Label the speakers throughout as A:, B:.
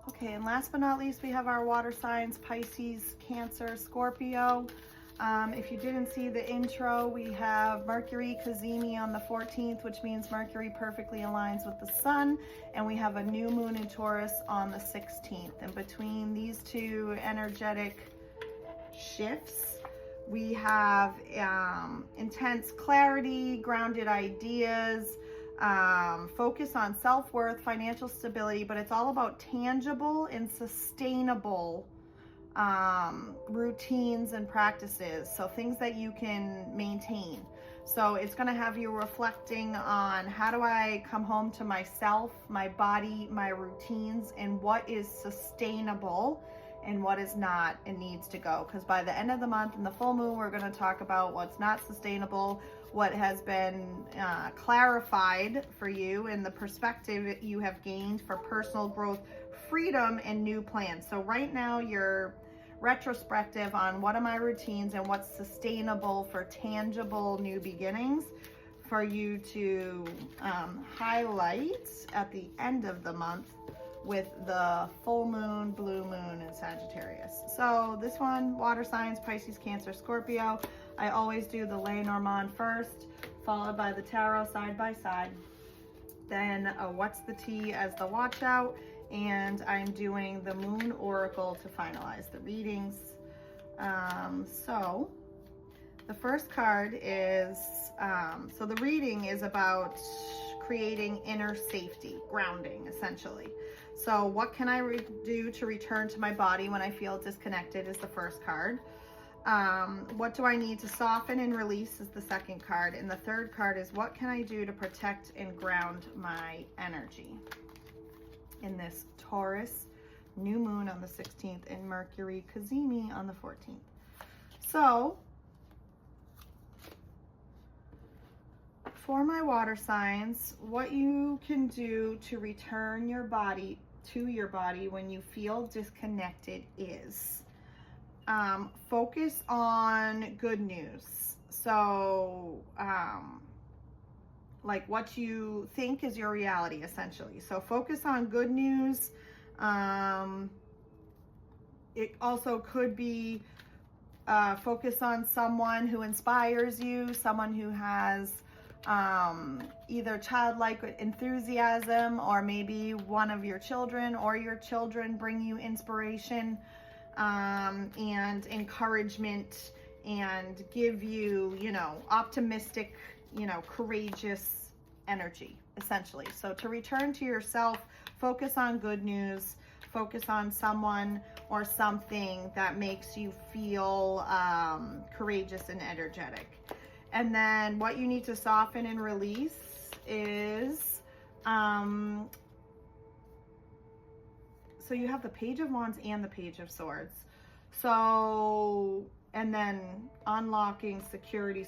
A: Okay, and last but not least, we have our water signs, Pisces, Cancer, Scorpio. If you didn't see the intro, we have Mercury Cazimi on the 14th, which means Mercury perfectly aligns with the sun, and we have a new moon in Taurus on the 16th. And between these two energetic shifts, we have intense clarity, grounded ideas, focus on self-worth, financial stability, but it's all about tangible and sustainable routines and practices, so things that you can maintain. So it's going to have you reflecting on, how do I come home to myself, my body, my routines, and what is sustainable and what is not and needs to go. Because by the end of the month and the full moon, we're going to talk about what's not sustainable, what has been clarified for you, and the perspective you have gained for personal growth, freedom, and new plans. So right now you're retrospective on what are my routines and what's sustainable for tangible new beginnings for you to highlight at the end of the month with the full moon, blue moon, and Sagittarius. So this one, water signs, Pisces, Cancer, Scorpio. I always do the Lenormand first, followed by the tarot side by side. Then what's the tea as the watch out, and I'm doing the moon oracle to finalize the readings. So the first card is, so the reading is about creating inner safety, grounding, essentially. So what can I do to return to my body when I feel disconnected is the first card. What do I need to soften and release is the second card. And the third card is, what can I do to protect and ground my energy in this Taurus new moon on the 16th and Mercury Cazimi on the 14th. So for my water signs, what you can do to return your body to your body when you feel disconnected is focus on good news. So like what you think is your reality, essentially. So focus on good news. It also could be focus on someone who inspires you, someone who has either childlike enthusiasm, or maybe one of your children or your children bring you inspiration and encouragement and give you, you know, optimistic, you know, courageous energy, essentially. So to return to yourself, focus on good news, focus on someone or something that makes you feel courageous and energetic. And then what you need to soften and release is, so you have the Page of Wands and the Page of Swords. So, and then unlocking security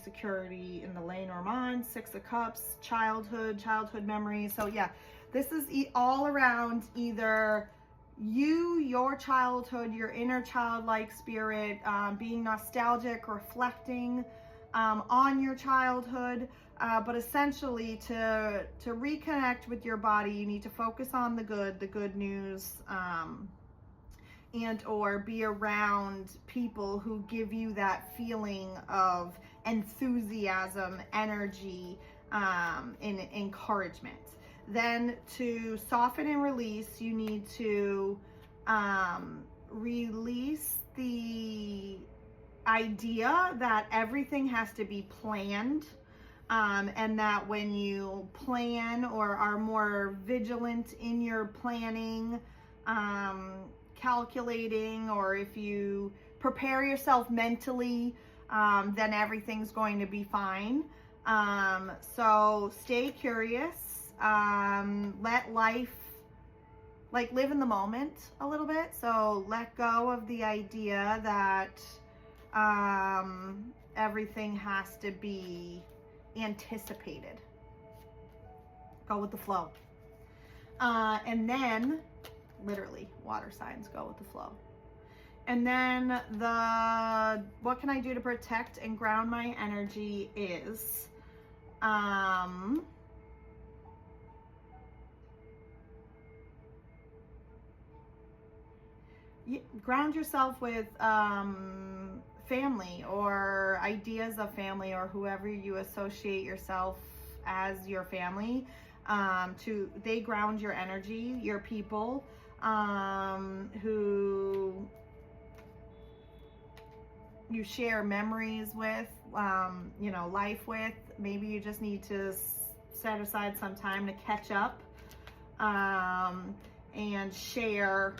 A: in the Lenormand, Six of Cups, childhood memories. So yeah, this is all around either you, your childhood, your inner childlike spirit, being nostalgic, reflecting on your childhood, but essentially to reconnect with your body, you need to focus on the good news, and or be around people who give you that feeling of enthusiasm, energy, and encouragement. Then to soften and release, you need to release the idea that everything has to be planned, and that when you plan or are more vigilant in your planning, calculating, or if you prepare yourself mentally, then everything's going to be fine. So stay curious, let life, like, live in the moment a little bit. So let go of the idea that everything has to be anticipated. Go with the flow. And then, literally, water signs, go with the flow. And then what can I do to protect and ground my energy is, ground yourself with family or ideas of family or whoever you associate yourself as your family. They ground your energy, your people who you share memories with, life with. Maybe you just need to set aside some time to catch up and share,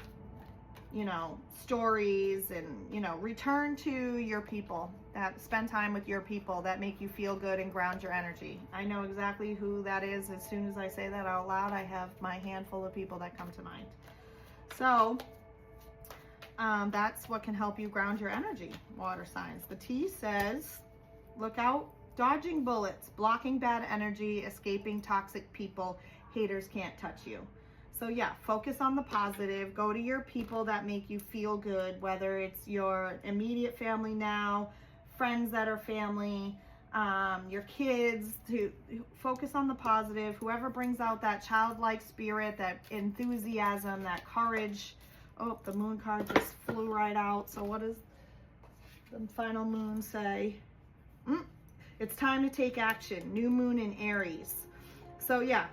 A: stories and, return to your people, spend time with your people that make you feel good and ground your energy. I know exactly who that is. As soon as I say that out loud, I have my handful of people that come to mind. So that's what can help you ground your energy, water signs. The T says, look out, dodging bullets, blocking bad energy, escaping toxic people, haters can't touch you. So yeah, focus on the positive. Go to your people that make you feel good, whether it's your immediate family now, friends that are family, your kids. To focus on the positive. Whoever brings out that childlike spirit, that enthusiasm, that courage. Oh, the moon card just flew right out. So what does the final moon say? It's time to take action. New moon in Aries. So yeah,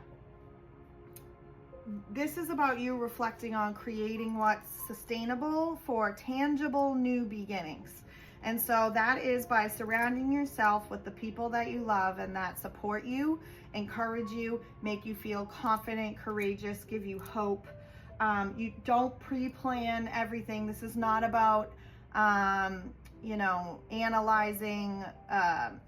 A: this is about you reflecting on creating what's sustainable for tangible new beginnings. And so that is by surrounding yourself with the people that you love and that support you, encourage you, make you feel confident, courageous, give you hope. You don't pre-plan everything. This is not about, analyzing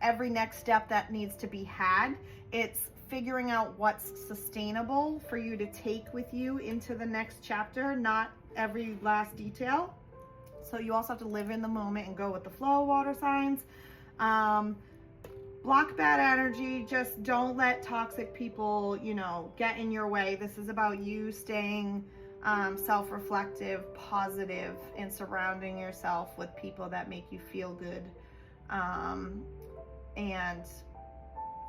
A: every next step that needs to be had. It's figuring out what's sustainable for you to take with you into the next chapter, not every last detail. So you also have to live in the moment and go with the flow, water signs. Block bad energy. Just don't let toxic people, get in your way. This is about you staying self-reflective, positive, and surrounding yourself with people that make you feel good, and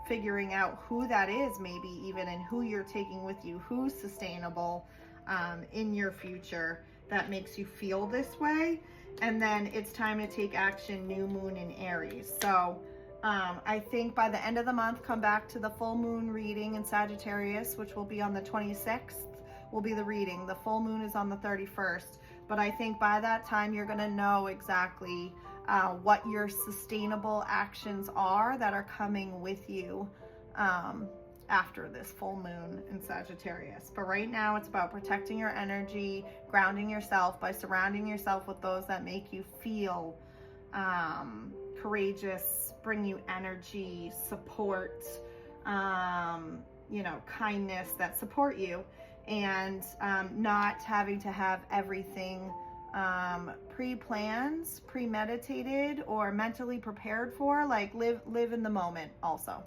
A: figuring out who that is, maybe even, and who you're taking with you, who's sustainable in your future that makes you feel this way. And then it's time to take action, new moon in Aries. So I think by the end of the month, come back to the full moon reading in Sagittarius, which will be on the 26th, will be the reading. The full moon is on the 31st. But I think by that time, you're going to know exactly what your sustainable actions are that are coming with you after this full moon in Sagittarius. But right now it's about protecting your energy, grounding yourself by surrounding yourself with those that make you feel courageous, bring you energy, support, kindness, that support you, and not having to have everything pre-planned, premeditated, or mentally prepared for. Like live in the moment also.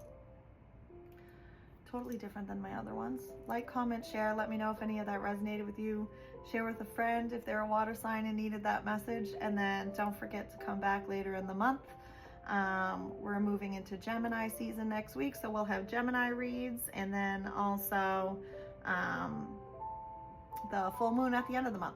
A: Totally different than my other ones. Like, comment, share. Let me know if any of that resonated with you. Share with a friend if they're a water sign and needed that message. And then don't forget to come back later in the month. We're moving into Gemini season next week, so we'll have Gemini reads, and then also the full moon at the end of the month.